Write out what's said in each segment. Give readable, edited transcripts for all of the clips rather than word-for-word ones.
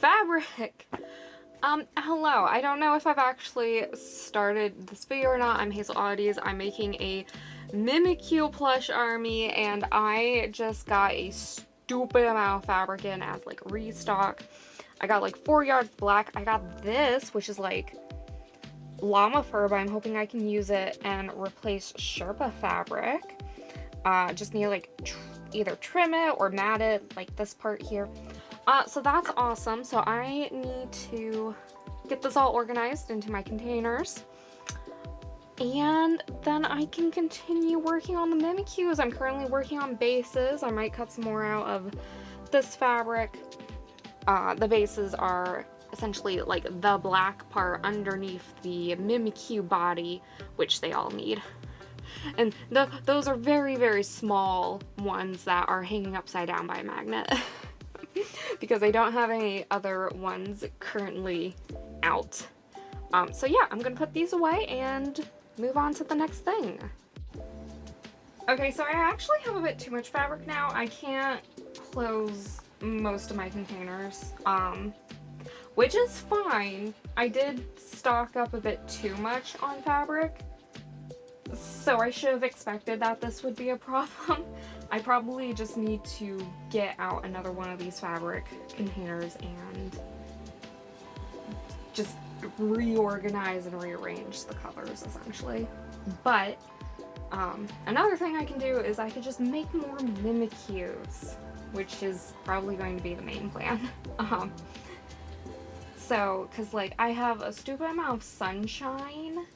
fabric. Hello. I don't know if I've actually started this video or not. I'm Hazel Oddities. I'm making a Mimikyus plush army, and I just got a stupid amount of fabric in as like restock. I got like 4 yards black. I got this, which is like llama fur, but I'm hoping I can use it and replace Sherpa fabric. Just need to like either trim it or mat it, like this part here. So that's awesome. So I need to get this all organized into my containers, and then I can continue working on the Mimikyus. I'm currently working on bases. I might cut some more out of this fabric. The bases are essentially like the black part underneath the Mimikyus body, which they all need. And those are very, very small ones that are hanging upside down by a magnet. Because I don't have any other ones currently out. So yeah, I'm gonna put these away and move on to the next thing. Okay, so I actually have a bit too much fabric now. I can't close most of my containers, which is fine. I did stock up a bit too much on fabric, so I should have expected that this would be a problem. I probably just need to get out another one of these fabric containers and just reorganize and rearrange the colors, essentially. But another thing I can do is I could just make more Mimikyus, which is probably going to be the main plan. So, because like I have a stupid amount of sunshine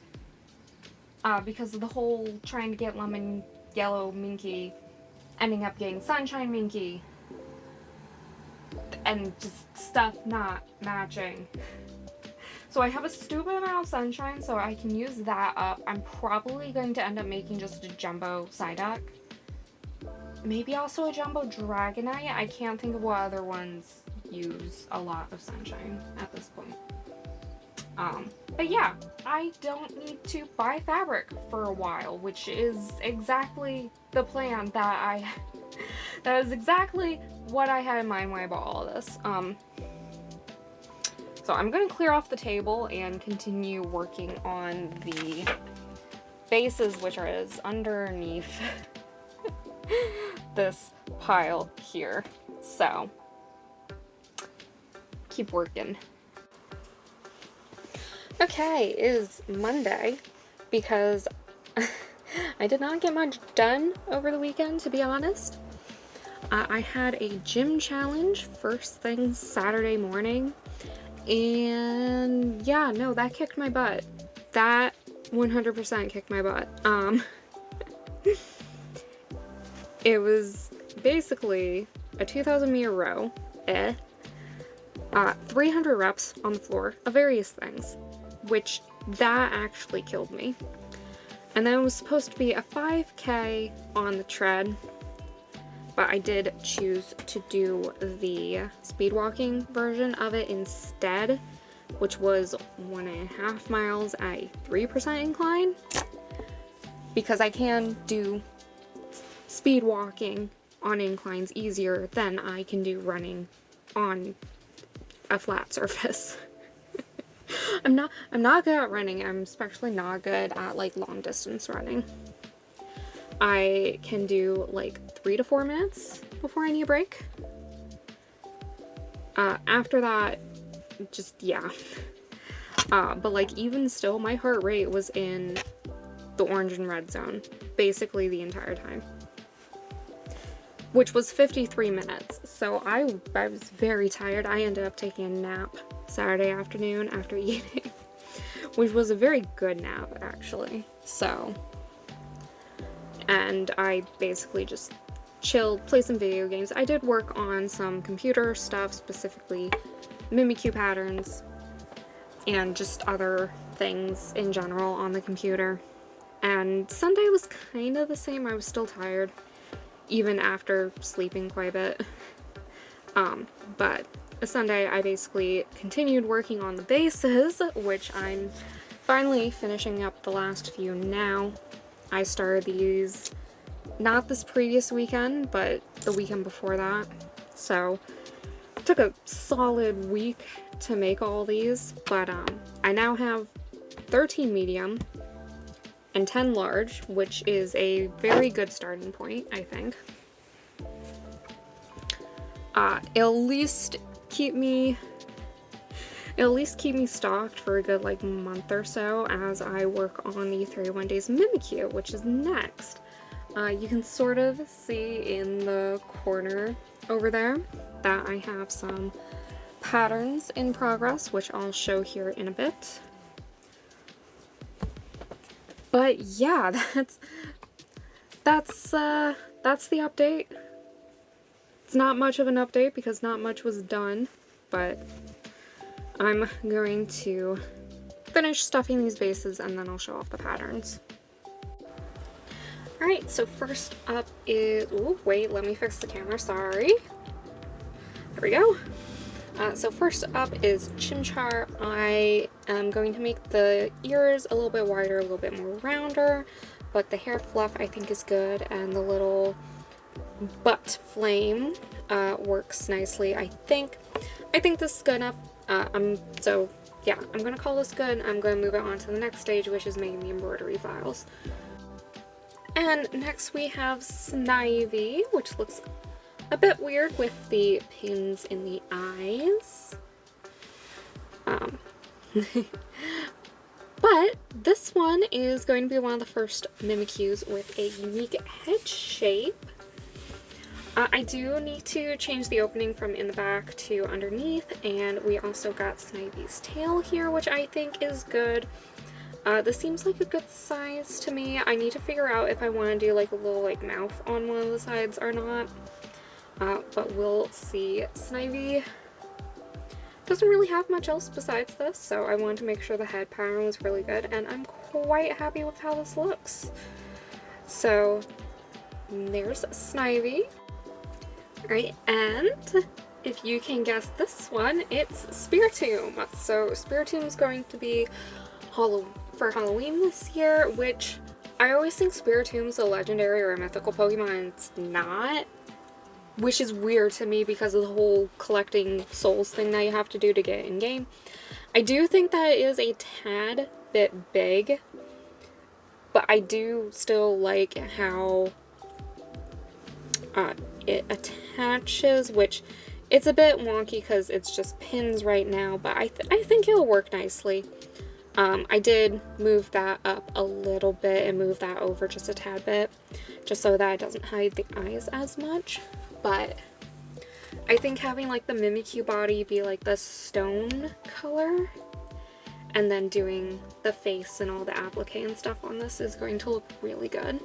because of the whole trying to get lemon yellow minky ending up getting sunshine minky and just stuff not matching. So I have a stupid amount of sunshine, so I can use that up. I'm probably going to end up making just a jumbo Psyduck. Maybe also a jumbo Dragonite. I can't think of what other ones use a lot of sunshine at this point. But yeah, I don't need to buy fabric for a while, which is exactly the plan that that is exactly what I had in mind when I bought all of this. So I'm gonna clear off the table and continue working on the bases, which is underneath this pile here. So keep working. Okay, it is Monday because I did not get much done over the weekend, to be honest. I had a gym challenge first thing Saturday morning, and yeah, no, that kicked my butt. That 100% kicked my butt. It was basically a 2,000 meter row, 300 reps on the floor of various things, which that actually killed me. And then it was supposed to be a 5K on the tread, but I did choose to do the speed walking version of it instead, which was 1.5 miles at a 3% incline, because I can do speed walking on inclines easier than I can do running on a flat surface. I'm not good at running. I'm especially not good at like long distance running. I can do like 3 to 4 minutes before I need a break. After that, just yeah. But like even still, my heart rate was in the orange and red zone basically the entire time, which was 53 minutes. So I was very tired. I ended up taking a nap Saturday afternoon after eating, which was a very good nap actually. So, and I basically just chilled, played some video games. I did work on some computer stuff, specifically Mimikyu patterns and just other things in general on the computer. And Sunday was kind of the same. I was still tired even after sleeping quite a bit. But Sunday I basically continued working on the bases, which I'm finally finishing up the last few now. I started these not this previous weekend, but the weekend before that. So took a solid week to make all these, but I now have 13 medium and 10 large, which is a very good starting point, I think. It'll at least keep me stocked for a good like month or so as I work on the 31 Days Mimikyu, which is next. You can sort of see in the corner over there that I have some patterns in progress, which I'll show here in a bit. But yeah, that's the update. It's not much of an update because not much was done, but I'm going to finish stuffing these bases and then I'll show off the patterns. Alright, so first up is, oh wait, let me fix the camera, sorry. There we go. So first up is Chimchar. I am going to make the ears a little bit wider, a little bit more rounder, but the hair fluff I think is good, and the little butt flame works nicely. I think this is good enough. So yeah, I'm gonna call this good. I'm gonna move it on to the next stage, which is making the embroidery files. And next we have Snivy, which looks a bit weird with the pins in the eyes. But this one is going to be one of the first Mimikyus with a unique head shape. I do need to change the opening from in the back to underneath, and we also got Snivy's tail here, which I think is good. This seems like a good size to me. I need to figure out if I want to do like a little like mouth on one of the sides or not. But we'll see. Snivy doesn't really have much else besides this, so I wanted to make sure the head pattern was really good, and I'm quite happy with how this looks. So there's Snivy. Alright, and if you can guess this one, it's Spiritomb. So Spiritomb is going to be for Halloween this year, which I always think Spiritomb's a legendary or a mythical Pokemon, and it's not. Which is weird to me because of the whole collecting souls thing that you have to do to get in-game. I do think that it is a tad bit big, but I do still like how it attaches, which it's a bit wonky because it's just pins right now, but I think it'll work nicely. I did move that up a little bit and move that over just a tad bit, just so that it doesn't hide the eyes as much. But I think having like the Mimikyu body be like the stone color and then doing the face and all the applique and stuff on this is going to look really good.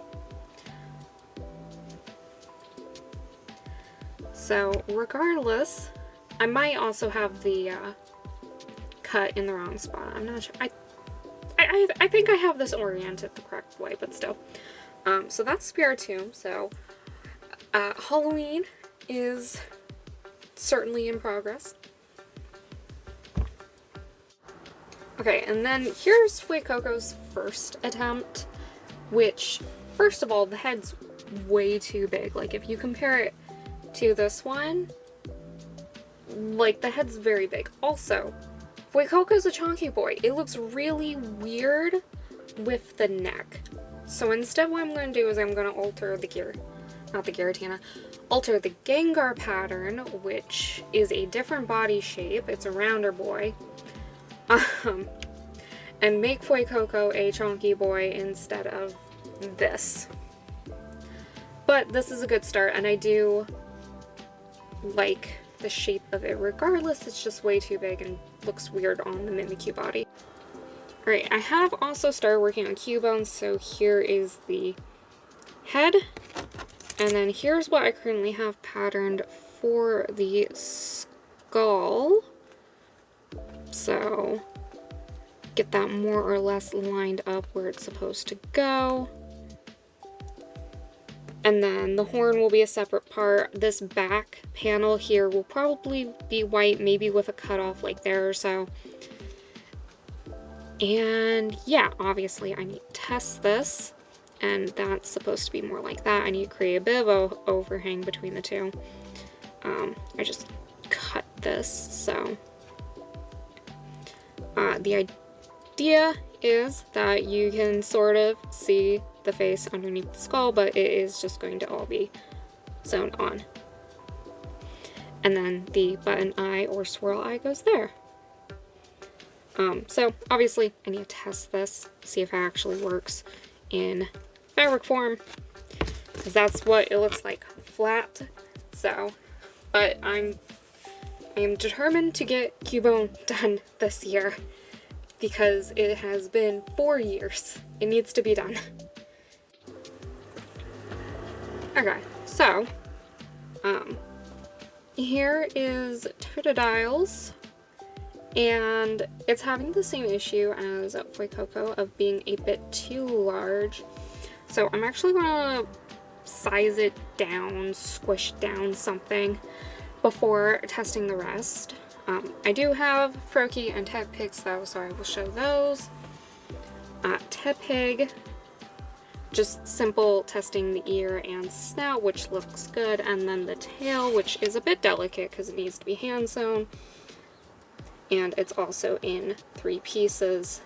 So regardless, I might also have the cut in the wrong spot. I'm not sure. I think I have this oriented the correct way, but still. So that's Spiritomb. So Halloween is certainly in progress. Okay, and then here's Fuecoco's first attempt, which, first of all, the head's way too big. Like, if you compare it to this one, like, the head's very big. Also, Fuecoco's a chunky boy. It looks really weird with the neck. So instead what I'm going to do is I'm going to alter the alter the Gengar pattern, which is a different body shape. It's a rounder boy. And make Fuecoco a chunky boy instead of this. But this is a good start, and I do like the shape of it regardless. It's just way too big and looks weird on the Mimikyu body. Alright, I have also started working on Cubones, so here is the head. And then here's what I currently have patterned for the skull. So get that more or less lined up where it's supposed to go. And then the horn will be a separate part. This back panel here will probably be white, maybe with a cutoff like there or so. And yeah, obviously I need to test this. And that's supposed to be more like that. I need to create a bit of an overhang between the two. I just cut this. So the idea is that you can sort of see the face underneath the skull, but it is just going to all be sewn on. And then the button eye or swirl eye goes there. So obviously I need to test this, see if it actually works in fabric form, because that's what it looks like flat. So, but I am determined to get Cubone done this year, because it has been 4 years. It needs to be done. Okay, so, here is Totodile's, and it's having the same issue as Fuecoco of being a bit too large. So I'm actually gonna size it down, squish down something before testing the rest. I do have Froakie and Tepig's though, so I will show those. Tepig, just simple testing the ear and snout, which looks good, and then the tail, which is a bit delicate because it needs to be hand sewn, and it's also in 3 pieces,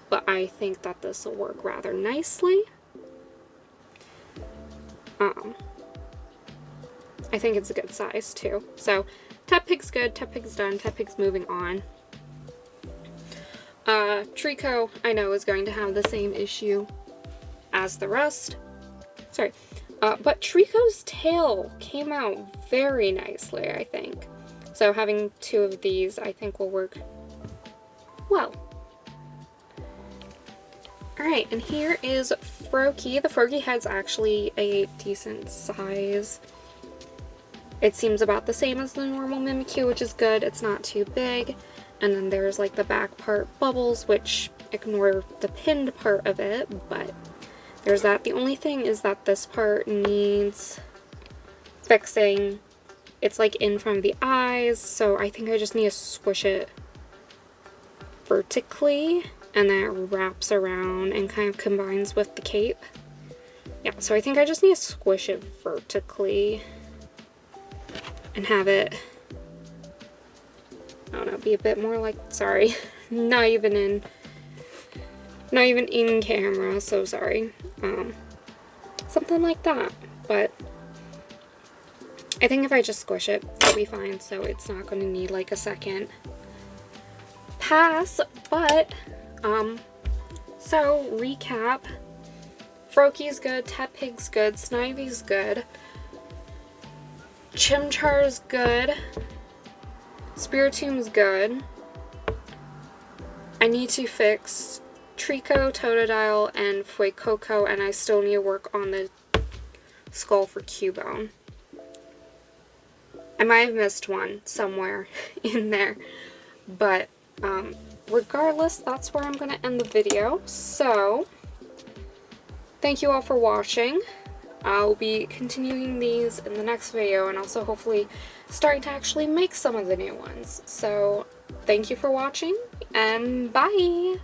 but I think that this will work rather nicely. I think it's a good size too. So Tepig's good, Tepig's done, Tepig's moving on. Trico, I know, is going to have the same issue as the rest. Sorry. But Trico's tail came out very nicely, I think. So having 2 of these, I think, will work well. Alright, and here is Froakie. The Froakie head's actually a decent size. It seems about the same as the normal Mimikyu, which is good. It's not too big. And then there's like the back part bubbles, which ignore the pinned part of it, but there's that. The only thing is that this part needs fixing. It's like in from the eyes, so I think I just need to squish it vertically, and then it wraps around and kind of combines with the cape. Yeah, so I think I just need to squish it vertically and have it, I don't know, be a bit more like, sorry, not even in camera, so sorry. Something like that, but I think if I just squish it, it'll be fine, so it's not going to need like a second pass. But so recap, Froakie's good, Tepig's good, Snivy's good, Chimchar's good, Spiritom's good. I need to fix Trico, Totodile, and Fuecoco, and I still need to work on the skull for Cubone. I might have missed one somewhere in there, but regardless, that's where I'm going to end the video. So, thank you all for watching. I'll be continuing these in the next video, and also hopefully starting to actually make some of the new ones. So, thank you for watching, and bye!